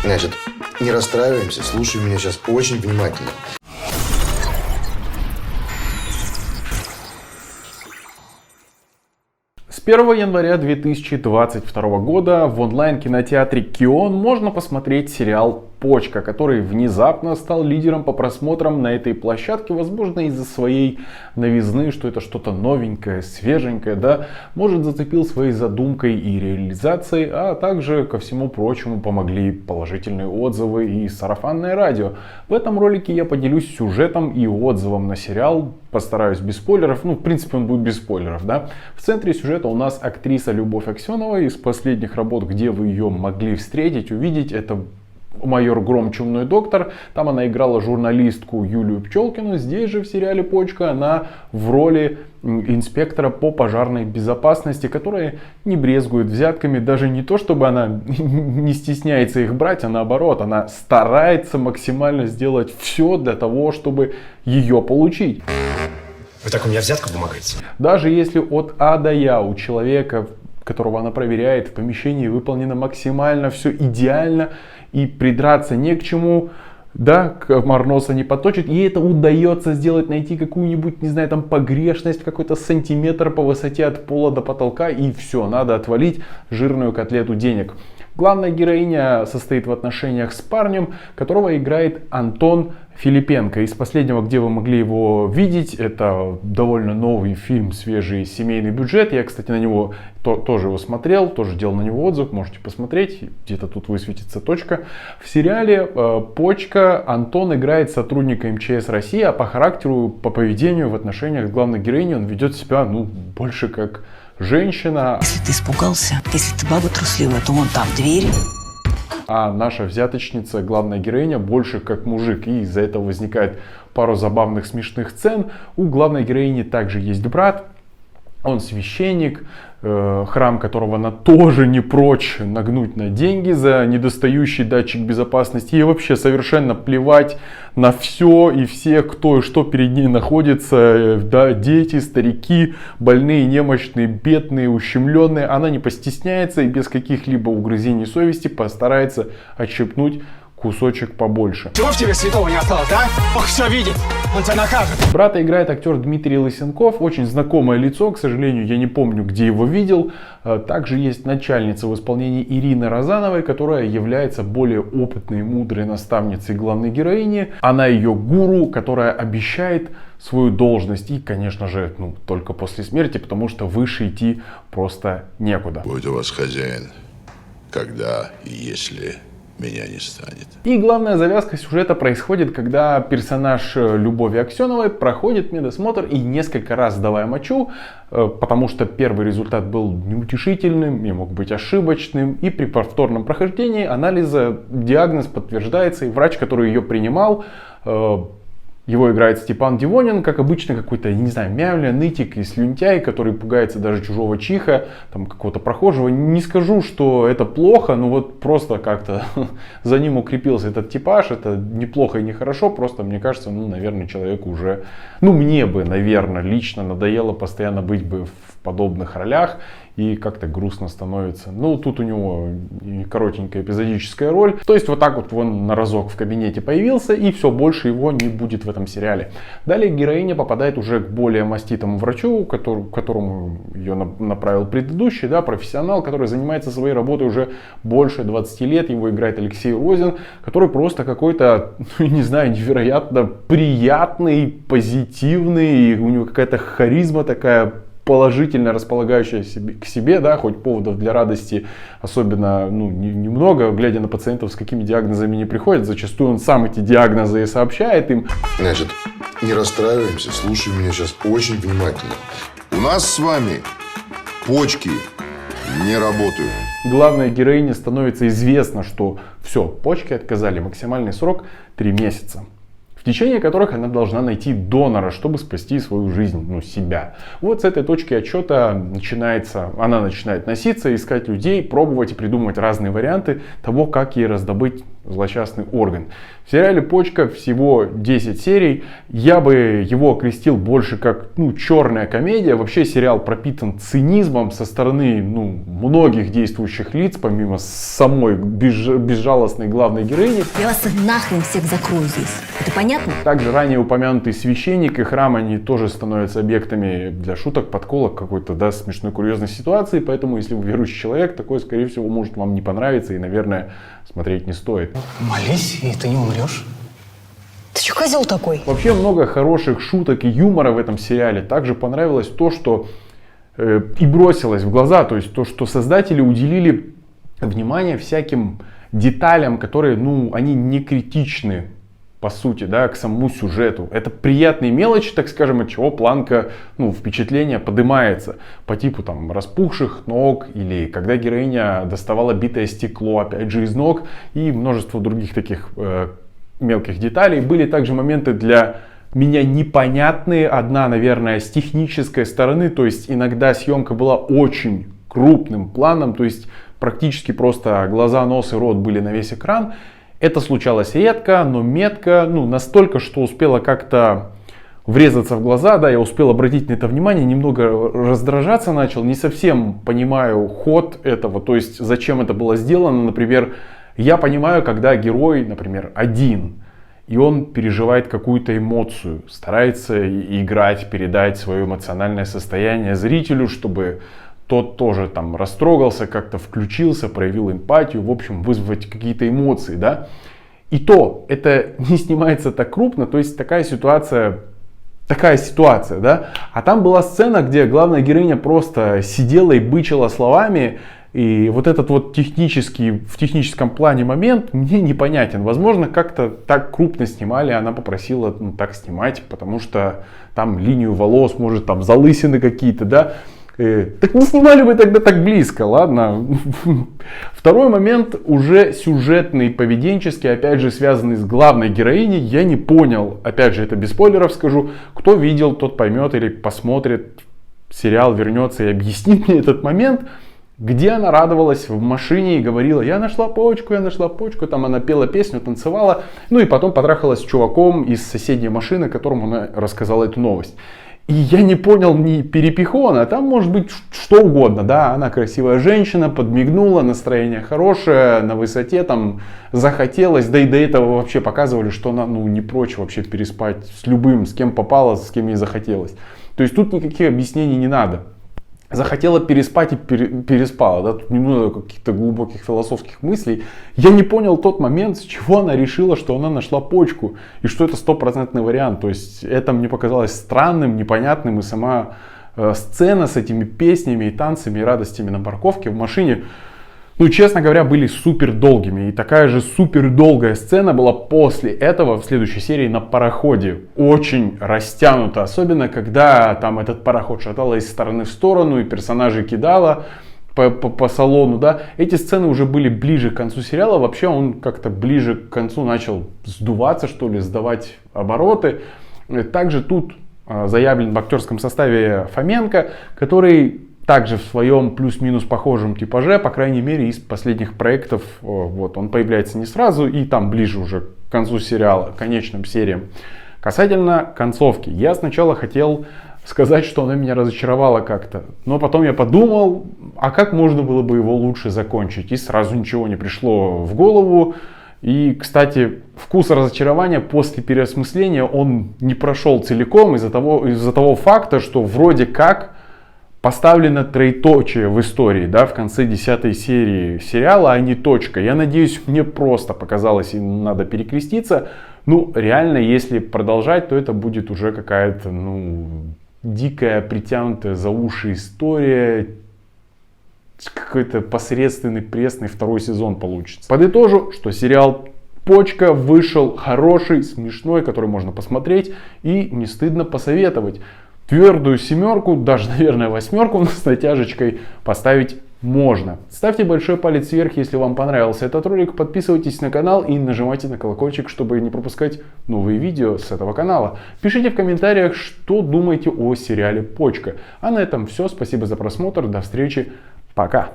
Значит, не расстраиваемся, слушай меня сейчас очень внимательно. С 1 января 2022 года в онлайн-кинотеатре Кион можно посмотреть сериал «Почка», который внезапно стал лидером по просмотрам на этой площадке, возможно, из-за своей новизны, что это что-то новенькое, свеженькое, да, может, зацепил своей задумкой и реализацией, а также, ко всему прочему, помогли положительные отзывы и сарафанное радио. В этом ролике я поделюсь сюжетом и отзывом на сериал, постараюсь без спойлеров, в принципе, он будет без спойлеров, да. В центре сюжета у нас актриса Любовь Аксенова. Из последних работ, где вы ее могли встретить, увидеть, это «Майор Гром. Чумной доктор». Там она играла журналистку Юлию Пчелкину. Здесь же в сериале «Почка» она в роли инспектора по пожарной безопасности, которая не брезгует взятками. Даже не то, чтобы она не стесняется их брать, а наоборот, она старается максимально сделать все для того, чтобы ее получить. Вы так у меня взятку вымогаете? Даже если от А до Я у человека, которого она проверяет, в помещении выполнено максимально все идеально и придраться не к чему, да, комар носа не поточит, ей это удается сделать, найти какую-нибудь, не знаю, там погрешность, какой-то сантиметр по высоте от пола до потолка, и все, надо отвалить жирную котлету денег. Главная героиня состоит в отношениях с парнем, которого играет Антон Филипенко. Из последнего, где вы могли его видеть, это довольно новый фильм, свежий, «Семейный бюджет». Я, кстати, на него тоже его смотрел, тоже делал на него отзыв, можете посмотреть, где-то тут высветится точка. В сериале «Почка» Антон играет сотрудника МЧС России, а по характеру, по поведению в отношениях с главной героиней он ведет себя, больше как женщина. Если ты испугался, если ты баба трусливая, то вон там дверь. А наша взяточница, главная героиня, больше как мужик. И из-за этого возникает пару забавных смешных сцен. У главной героини также есть брат. Он священник, храм которого она тоже не прочь нагнуть на деньги за недостающий датчик безопасности. Ей вообще совершенно плевать на все и всех, кто и что перед ней находится. Да, дети, старики, больные, немощные, бедные, ущемленные. Она не постесняется и без каких-либо угрызений совести постарается отщепнуть кусочек побольше. Чего в тебе святого не осталось, да? Бог все видит, он тебя накажет. Брата играет актер Дмитрий Лысенков, очень знакомое лицо, к сожалению, я не помню, где его видел. Также есть начальница в исполнении Ирины Розановой, которая является более опытной и мудрой наставницей главной героини. Она ее гуру, которая обещает свою должность и, конечно же, только после смерти, потому что выше идти просто некуда. Будь у вас хозяин, когда и если меня не станет. И главная завязка сюжета происходит, когда персонаж Любови Аксеновой проходит медосмотр и несколько раз сдавая мочу, потому что первый результат был неутешительным и мог быть ошибочным, и при повторном прохождении анализа диагноз подтверждается, и врач, который ее принимал, его играет Степан Дивонин, как обычно какой-то, не знаю, мямля, нытик и слюнтяй, который пугается даже чужого чиха, там какого-то прохожего. Не скажу, что это плохо, но вот просто как-то за ним укрепился этот типаж. Это неплохо и нехорошо, просто мне кажется, наверное, человеку уже, мне бы, наверное, лично надоело постоянно быть бы в подобных ролях. И как-то грустно становится. Тут у него коротенькая эпизодическая роль. То есть вот так вот он на разок в кабинете появился, и все, больше его не будет в этом сериале. Далее героиня попадает уже к более маститому врачу, которому ее направил предыдущий, профессионал, который занимается своей работой уже больше 20 лет. Его играет Алексей Розин, который просто какой-то, не знаю, невероятно приятный, позитивный. И у него какая-то харизма такая, положительно располагающая к себе, хоть поводов для радости особенно немного, глядя на пациентов, с какими диагнозами не приходят. Зачастую он сам эти диагнозы и сообщает им. Значит, не расстраиваемся, слушай меня сейчас очень внимательно. У нас с вами почки не работают. Главной героине становится известно, что все, почки отказали. Максимальный срок 3 месяца. В течение которых она должна найти донора, чтобы спасти свою жизнь, себя. Вот с этой точки отсчета она начинает носиться, искать людей, пробовать и придумывать разные варианты того, как ей раздобыть злосчастный орган. В сериале «Почка» всего 10 серий. Я бы его окрестил больше как черная комедия. Вообще сериал пропитан цинизмом со стороны многих действующих лиц, помимо самой безжалостной главной героини. Я вас нахрен всех закрою здесь. Это понятно? Также ранее упомянутый священник и храм, они тоже становятся объектами для шуток, подколок, какой-то смешной курьезной ситуации. Поэтому, если вы верующий человек, такое, скорее всего, может вам не понравиться и, наверное, смотреть не стоит. Молись, и ты не умрешь. Ты что, козел такой? Вообще много хороших шуток и юмора в этом сериале. Также понравилось то, что и бросилось в глаза. То есть то, что создатели уделили внимание всяким деталям, которые, они не критичны по сути, к самому сюжету. Это приятные мелочи, так скажем, от чего планка впечатления поднимается. По типу распухших ног, или когда героиня доставала битое стекло, опять же, из ног, и множество других таких мелких деталей. Были также моменты для меня непонятные. Одна, наверное, с технической стороны, то есть иногда съемка была очень крупным планом, то есть практически просто глаза, нос и рот были на весь экран. Это случалось редко, но метко, настолько, что успело как-то врезаться в глаза, я успел обратить на это внимание, немного раздражаться начал, не совсем понимаю ход этого, то есть зачем это было сделано. Например, я понимаю, когда герой, например, один, и он переживает какую-то эмоцию, старается играть, передать свое эмоциональное состояние зрителю, чтобы тот тоже растрогался, как-то включился, проявил эмпатию, в общем, вызвать какие-то эмоции, И то, это не снимается так крупно, то есть такая ситуация, А там была сцена, где главная героиня просто сидела и бычила словами, и вот этот в техническом плане момент мне непонятен. Возможно, как-то так крупно снимали, она попросила так снимать, потому что там линию волос, может залысины какие-то, Так не снимали бы тогда так близко, ладно. Второй момент уже сюжетный, поведенческий, опять же связанный с главной героиней. Я не понял, опять же это без спойлеров скажу, кто видел, тот поймет или посмотрит сериал, вернется и объяснит мне этот момент, где она радовалась в машине и говорила: я нашла почку, там она пела песню, танцевала, и потом потрахалась с чуваком из соседней машины, которому она рассказала эту новость. И я не понял ни перепихона, там может быть что угодно, она красивая женщина, подмигнула, настроение хорошее, на высоте, захотелось, и до этого вообще показывали, что она не прочь вообще переспать с любым, с кем попало, с кем ей захотелось. То есть тут никаких объяснений не надо. Захотела переспать и переспала, тут не надо каких-то глубоких философских мыслей. Я не понял тот момент, с чего она решила, что она нашла почку, и что это стопроцентный вариант. То есть это мне показалось странным, непонятным, и сама сцена с этими песнями и танцами и радостями на парковке в машине, честно говоря, были супер долгими. И такая же супер долгая сцена была после этого в следующей серии на пароходе. Очень растянута. Особенно, когда этот пароход шатало из стороны в сторону и персонажей кидало по салону. Эти сцены уже были ближе к концу сериала. Вообще он как-то ближе к концу начал сдуваться, сдавать обороты. Также тут заявлен в актерском составе Фоменко, который также в своем плюс-минус похожем типаже, по крайней мере, из последних проектов. Он появляется не сразу, и там ближе уже к концу сериала, к конечным сериям. Касательно концовки. Я сначала хотел сказать, что она меня разочаровала как-то. Но потом я подумал, а как можно было бы его лучше закончить? И сразу ничего не пришло в голову. И, кстати, вкус разочарования после переосмысления он не прошел целиком из-за того факта, что вроде как поставлено троеточие в истории, в конце 10 серии сериала, а не точка. Я надеюсь, мне просто показалось, и надо перекреститься. Реально, если продолжать, то это будет уже какая-то, дикая, притянутая за уши история. Какой-то посредственный, пресный второй сезон получится. Подытожу, что сериал «Почка» вышел хороший, смешной, который можно посмотреть и не стыдно посоветовать. Твердую 7, даже, наверное, 8 с натяжечкой поставить можно. Ставьте большой палец вверх, если вам понравился этот ролик. Подписывайтесь на канал и нажимайте на колокольчик, чтобы не пропускать новые видео с этого канала. Пишите в комментариях, что думаете о сериале «Почка». А на этом все. Спасибо за просмотр. До встречи. Пока.